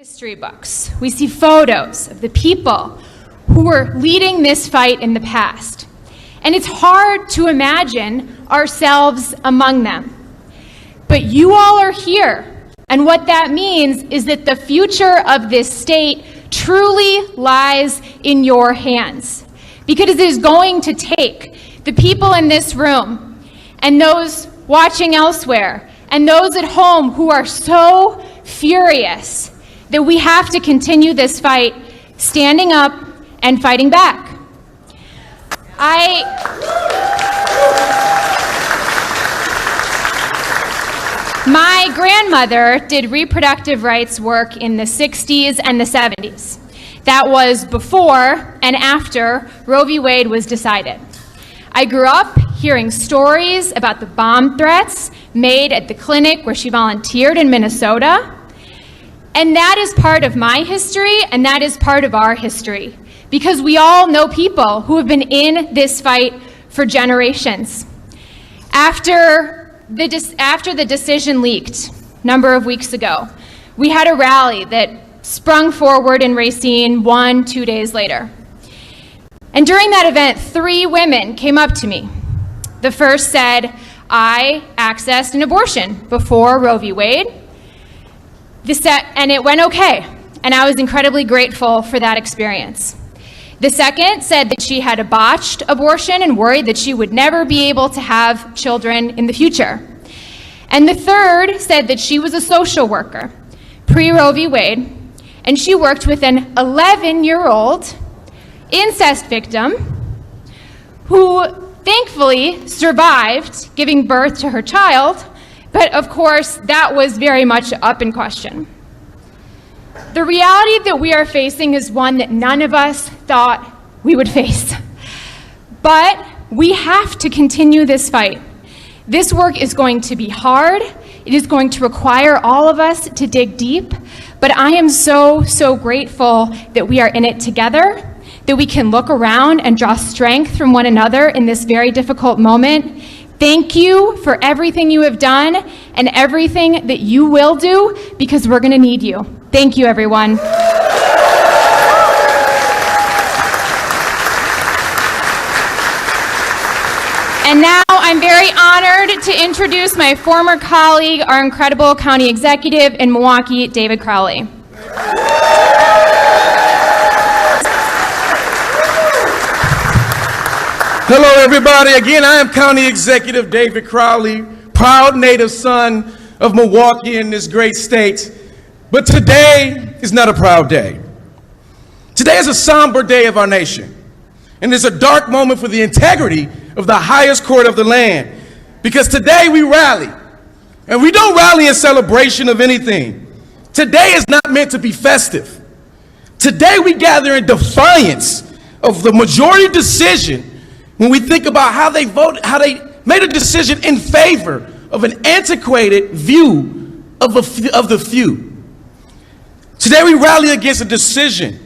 History books, we see photos of the people who were leading this fight in the past. And it's hard to imagine ourselves among them. But you all are here. And what that means is that the future of this state truly lies in your hands. Because it is going to take the people in this room and those watching elsewhere and those at home who are so furious that we have to continue this fight, standing up and fighting back. My grandmother did reproductive rights work in the 60s and the 70s. That was before and after Roe v. Wade was decided. I grew up hearing stories about the bomb threats made at the clinic where she volunteered in Minnesota. And that is part of my history, and that is part of our history, because we all know people who have been in this fight for generations. After the decision leaked a number of weeks ago, we had a rally that sprung forward in Racine 2 days later. And during that event, 3 women came up to me. The first said, "I accessed an abortion before Roe v. Wade. And it went okay, and I was incredibly grateful for that experience." The second said that she had a botched abortion and worried that she would never be able to have children in the future. And the third said that she was a social worker, pre-Roe v. Wade, and she worked with an 11-year-old incest victim who thankfully survived giving birth to her child. But of course, that was very much up in question. The reality that we are facing is one that none of us thought we would face. But we have to continue this fight. This work is going to be hard. It is going to require all of us to dig deep. But I am so grateful that we are in it together, that we can look around and draw strength from one another in this very difficult moment. Thank you for everything you have done and everything that you will do, because we're going to need you. Thank you, everyone. And now I'm very honored to introduce my former colleague, our incredible county executive in Milwaukee, David Crowley. Hello, everybody. Again, I am County Executive David Crowley, proud native son of Milwaukee in this great state. But today is not a proud day. Today is a somber day of our nation. And it's a dark moment for the integrity of the highest court of the land. Because today we rally. And we don't rally in celebration of anything. Today is not meant to be festive. Today we gather in defiance of the majority decision. When we think about how they voted, how they made a decision in favor of an antiquated view of the few. Today we rally against a decision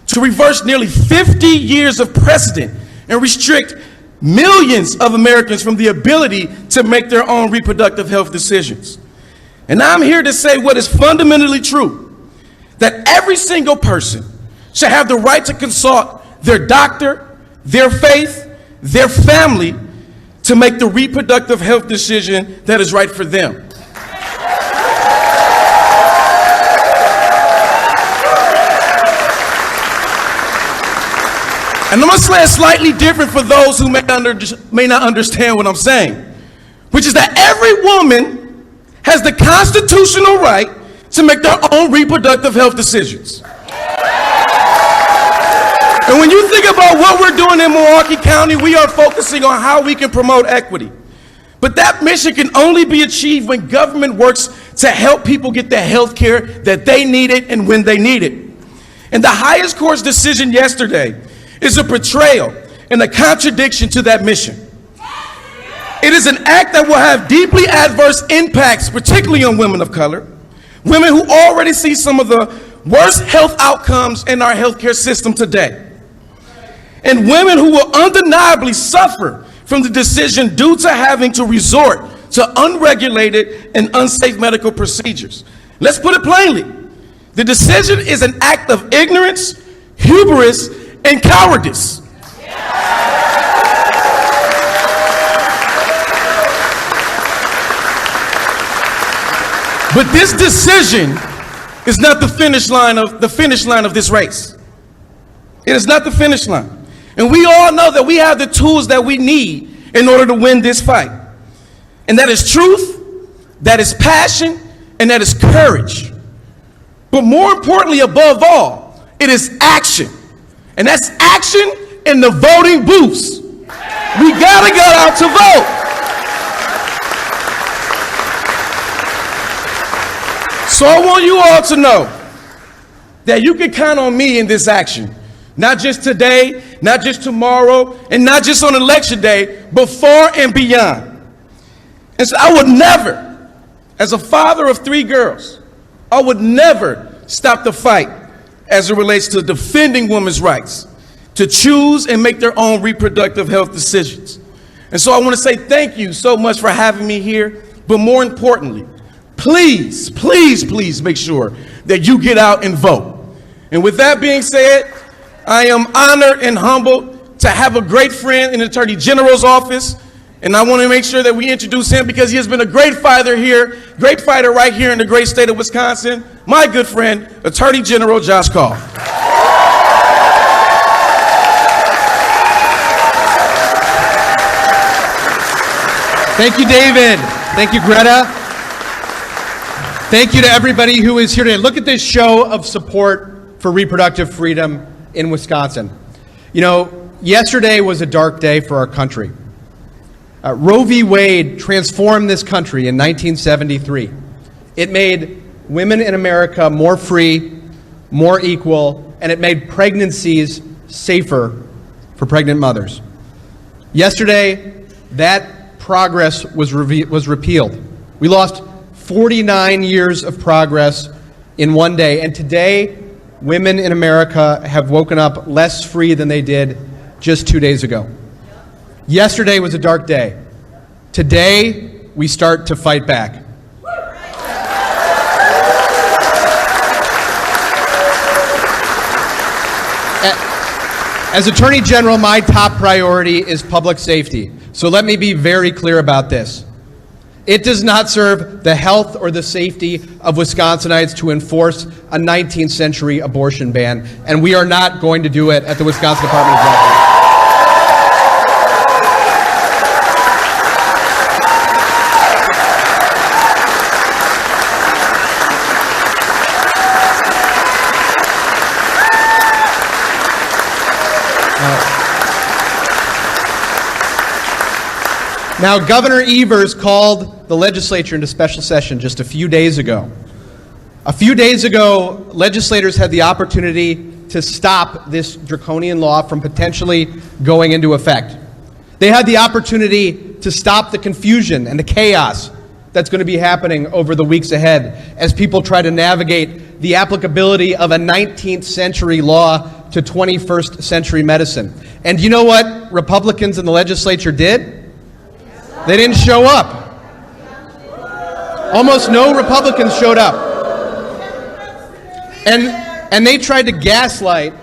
to reverse nearly 50 years of precedent and restrict millions of Americans from the ability to make their own reproductive health decisions. And I'm here to say what is fundamentally true, that every single person should have the right to consult their doctor, their faith, their family, to make the reproductive health decision that is right for them. And I'm going to say it slightly different for those who may not understand what I'm saying, which is that every woman has the constitutional right to make their own reproductive health decisions. And when you think about what we're doing in Milwaukee County, we are focusing on how we can promote equity. But that mission can only be achieved when government works to help people get the health care that they need it and when they need it. And the highest court's decision yesterday is a betrayal and a contradiction to that mission. It is an act that will have deeply adverse impacts, particularly on women of color, women who already see some of the worst health outcomes in our healthcare system today, and women who will undeniably suffer from the decision due to having to resort to unregulated and unsafe medical procedures. Let's put it plainly. The decision is an act of ignorance, hubris, and cowardice. But this decision is not the finish line of this race. It is not the finish line. And we all know that we have the tools that we need in order to win this fight. And that is truth, that is passion, and that is courage. But more importantly, above all, it is action. And that's action in the voting booths. We gotta go out to vote. So I want you all to know that you can count on me in this action. Not just today, not just tomorrow, and not just on election day, but far and beyond. And so I would never, as a father of 3 girls, I would never stop the fight as it relates to defending women's rights to choose and make their own reproductive health decisions. And so I want to say thank you so much for having me here, but more importantly, please, please, please make sure that you get out and vote. And with that being said, I am honored and humbled to have a great friend in the Attorney General's office, and I want to make sure that we introduce him because he has been a great fighter right here in the great state of Wisconsin, my good friend, Attorney General Josh Call. Thank you, David. Thank you, Greta. Thank you to everybody who is here today. Look at this show of support for reproductive freedom in Wisconsin. You know, yesterday was a dark day for our country. Roe v. Wade transformed this country in 1973. It made women in America more free, more equal, and it made pregnancies safer for pregnant mothers. Yesterday, that progress was repealed. We lost 49 years of progress in one day, and today, women in America have woken up less free than they did just 2 days ago. Yesterday was a dark day. Today, we start to fight back. As Attorney General, my top priority is public safety. So let me be very clear about this. It does not serve the health or the safety of Wisconsinites to enforce a 19th century abortion ban, and we are not going to do it at the Wisconsin Department of Justice. Now, Governor Evers called the legislature into special session just a few days ago. A few days ago, legislators had the opportunity to stop this draconian law from potentially going into effect. They had the opportunity to stop the confusion and the chaos that's going to be happening over the weeks ahead as people try to navigate the applicability of a 19th century law to 21st century medicine. And you know what Republicans in the legislature did? They didn't show up. Almost no Republicans showed up. And they tried to gaslight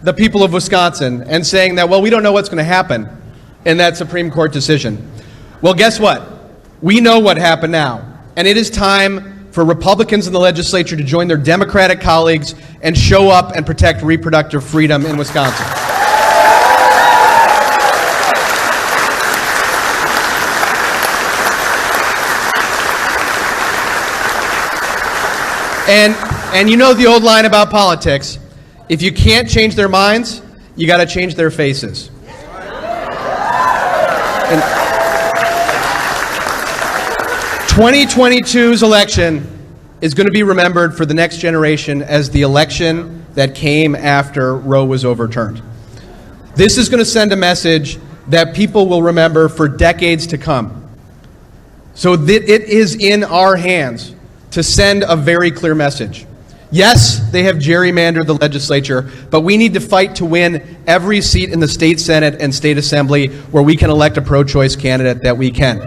the people of Wisconsin and saying that, well, we don't know what's going to happen in that Supreme Court decision. Well, guess what? We know what happened now. And it is time for Republicans in the legislature to join their Democratic colleagues and show up and protect reproductive freedom in Wisconsin. And you know the old line about politics, if you can't change their minds, you got to change their faces. And 2022's election is going to be remembered for the next generation as the election that came after Roe was overturned. This is going to send a message that people will remember for decades to come. So it is in our hands to send a very clear message. Yes, they have gerrymandered the legislature, but we need to fight to win every seat in the state Senate and state assembly where we can elect a pro-choice candidate that we can.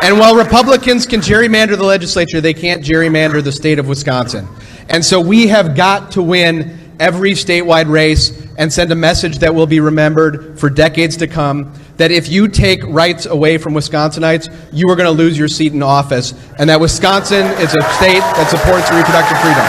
And while Republicans can gerrymander the legislature, they can't gerrymander the state of Wisconsin. And so we have got to win every statewide race and send a message that will be remembered for decades to come, that if you take rights away from Wisconsinites, you are going to lose your seat in office, and that Wisconsin is a state that supports reproductive freedom.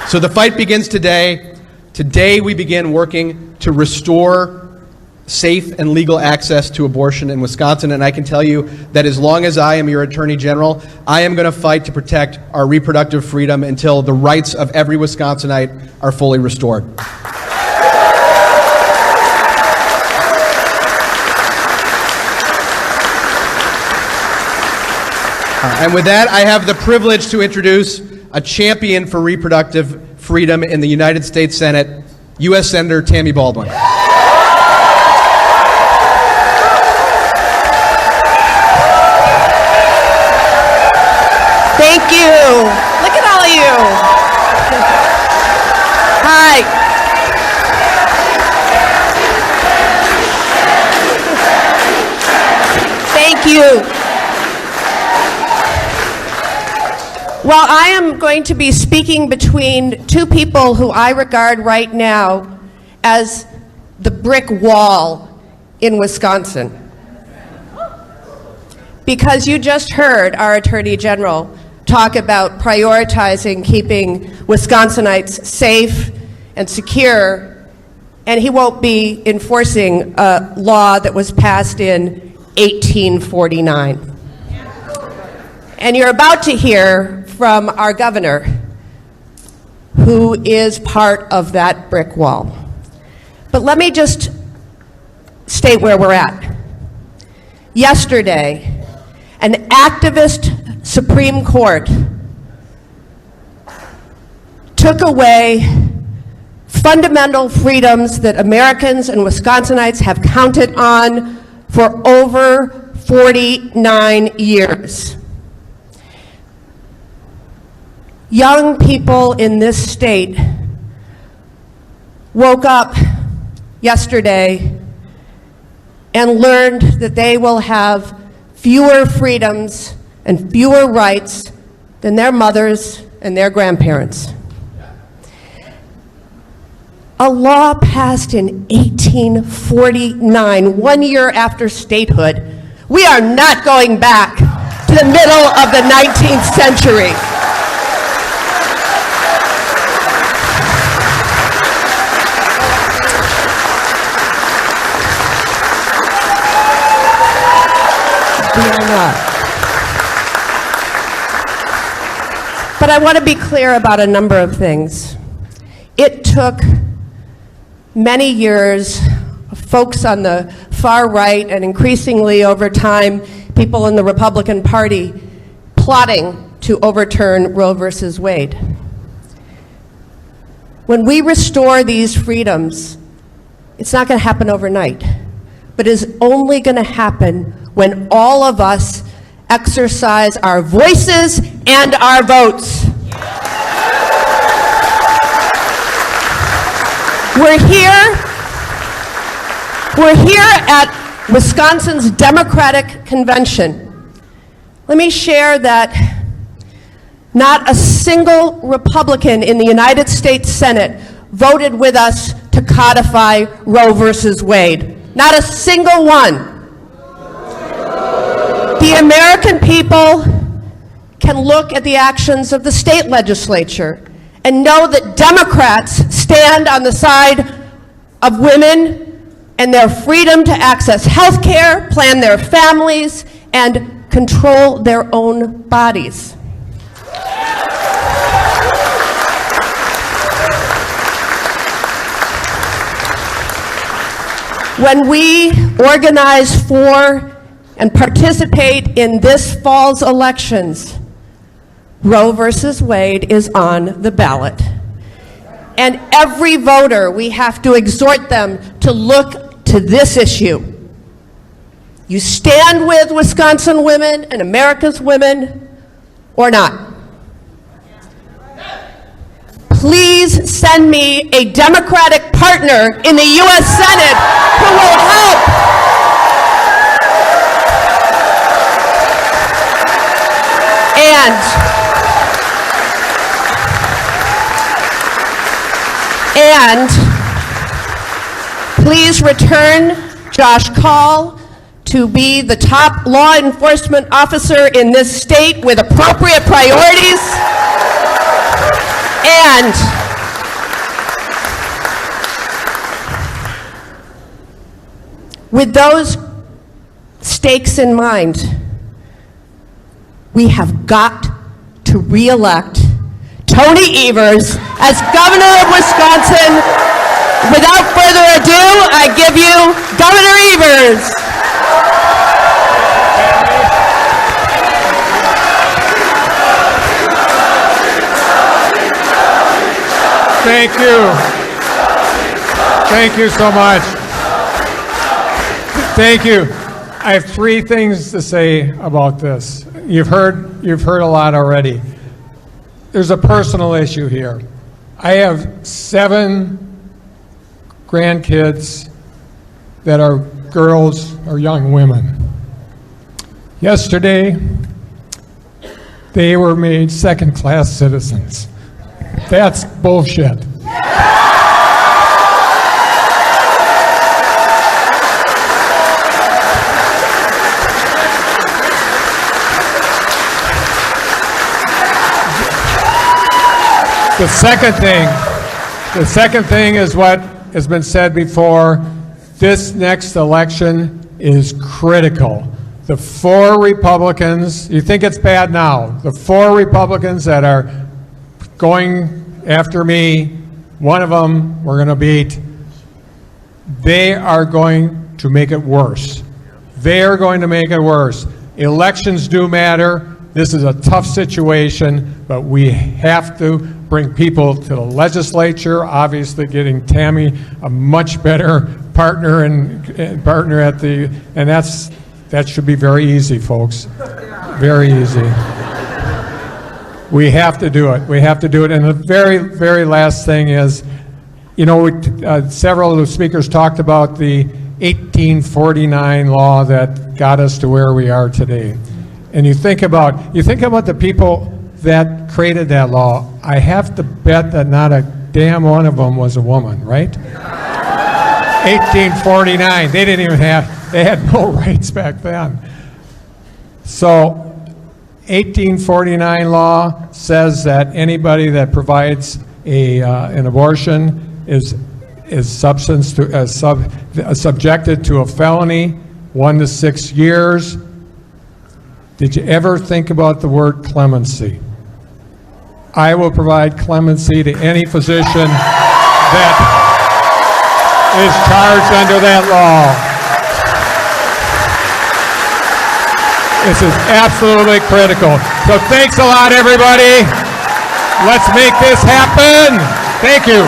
So the fight begins today. Today we begin working to restore safe and legal access to abortion in Wisconsin, and I can tell you that as long as I am your Attorney General, I am going to fight to protect our reproductive freedom until the rights of every Wisconsinite are fully restored. And with that, I have the privilege to introduce a champion for reproductive freedom in the United States Senate, U.S. Senator Tammy Baldwin. Thank you. Look at all of you. Hi. Thank you. Well, I am going to be speaking between two people who I regard right now as the brick wall in Wisconsin. Because you just heard our Attorney General talk about prioritizing keeping Wisconsinites safe and secure, and he won't be enforcing a law that was passed in 1849. And you're about to hear from our governor, who is part of that brick wall. But let me just state where we're at. Yesterday, an activist Supreme Court took away fundamental freedoms that Americans and Wisconsinites have counted on for over 49 years. Young people in this state woke up yesterday and learned that they will have fewer freedoms and fewer rights than their mothers and their grandparents. A law passed in 1849, 1 year after statehood. We are not going back to the middle of the 19th century. But I want to be clear about a number of things. It took many years, folks on the far right, and increasingly over time, people in the Republican Party plotting to overturn Roe versus Wade. When we restore these freedoms, it's not going to happen overnight, but it is only going to happen when all of us exercise our voices and our votes. We're here at Wisconsin's Democratic Convention. Let me share that not a single Republican in the United States Senate voted with us to codify Roe versus Wade. Not a single one. The American people can look at the actions of the state legislature and know that Democrats stand on the side of women and their freedom to access health care, plan their families, and control their own bodies. When we organize for and participate in this fall's elections, Roe versus Wade is on the ballot. And every voter, we have to exhort them to look to this issue. You stand with Wisconsin women and America's women or not. please send me a Democratic partner in the U.S. Senate who will help. And please return Josh Kaul to be the top law enforcement officer in this state with appropriate priorities. And with those stakes in mind, we have got to re-elect Tony Evers as governor of Wisconsin. Without further ado, I give you Governor Evers. Thank you. Thank you so much. Thank you. I have three things to say about this. You've heard a lot already. There's a personal issue here. I have 7 grandkids that are girls or young women. Yesterday, they were made second-class citizens. That's bullshit. The second thing is what has been said before. This next election is critical. The 4 Republicans, you think it's bad now, the 4 Republicans that are going after me, one of them we're going to beat, they are going to make it worse. They are going to make it worse. Elections do matter. This is a tough situation, but we have to bring people to the legislature, obviously getting Tammy a much better partner and that should be very easy, folks. Very easy. We have to do it. We have to do it. And the very, very last thing is, you know, several of the speakers talked about the 1849 law that got us to where we are today. And you think about the people that created that law. I have to bet that not a damn one of them was a woman, right? 1849. They had no rights back then. So 1849 law says that anybody that provides an abortion is subjected to a felony, 1 to 6 years. Did you ever think about the word clemency? I will provide clemency to any physician that is charged under that law. This is absolutely critical. So thanks a lot, everybody. Let's make this happen. Thank you.